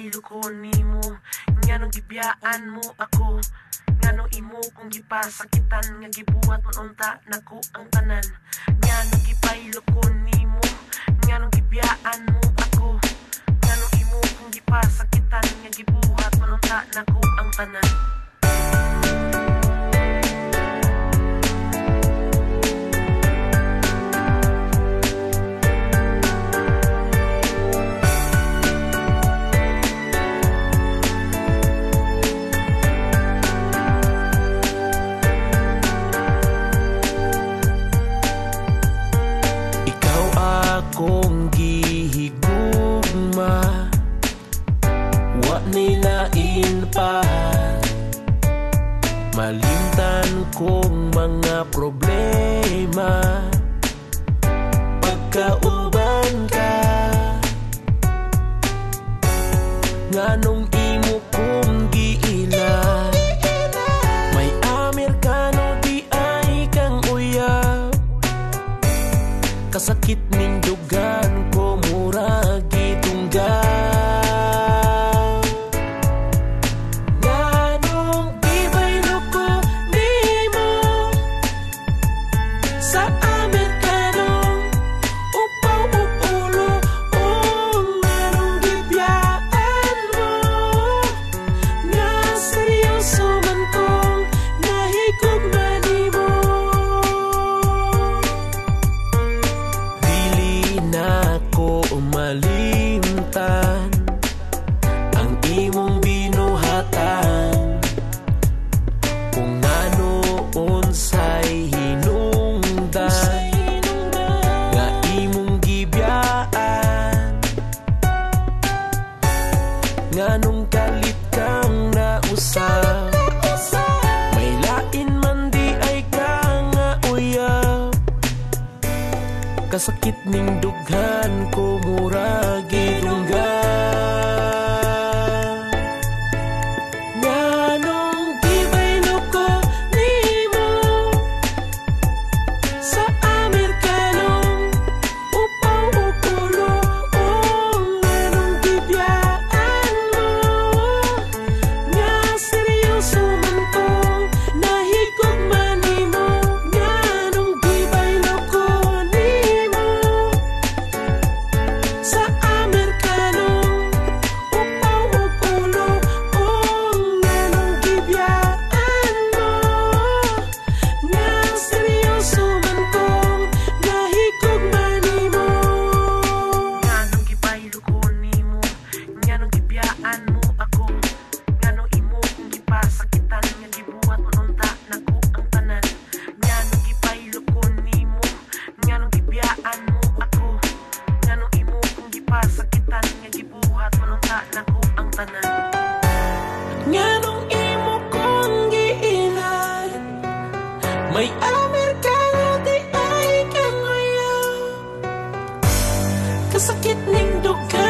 Lukon nimo nga nung gibiyaan mo ako, nga nung imo kung gipasakitan, nga gibuhat mo unta nako ang tanan. Nga nung gipailukon nimo nga nung gibiyaan mo ako, nga nung imo kung gipasakitan, nga gibuhat mo unta nako ang tanan. Kung gihigugma, wa nilain pa, malimtan kong mga problema. Pagkauban ka, nganong imo kong giila, may Amerikano di ay kang uyab, kasakit ning dugan ko murag gitunggan. Nganong gibaylo ko nimo sa Amerikanong upaw ug ulo, o nganong gibiyaan mo nga seryoso man kong nahigugman nimo. Nako malimtan ang imong binuhatan, kung nganoon say hinungdan nga imong gibiyaan, nganong kalit kang nausap, may lain man di ay ka nga uyab, kasakit ning dughan ko murag gidunggan. Nganong gibaylo ko nimo sa Amerikanong upaw ug ulo, o nganong gibiyaan mo nga seryoso man kong nahigugman nimo. Nganong gibaylo ko nimo sa Amerikanong upaw ug ulo, o nganong gibiyaan mo nga seryoso man kong nahigugman nimo. Nga nung gibaylo ko nimo nga nung gibiyaan mo ako, nga nung imo kung gipasakitan, nga gibuhat mo unta nako ang tanan. Nga nung gibaylo ko nimo nga nung gibiyaan mo ako, nga nung imo kung gipasakitan, nga gibuhat mo unta nako ang tanan. Nganong imo kong giilan, may Amerikano di ay kang uyab, kasakit ning dugan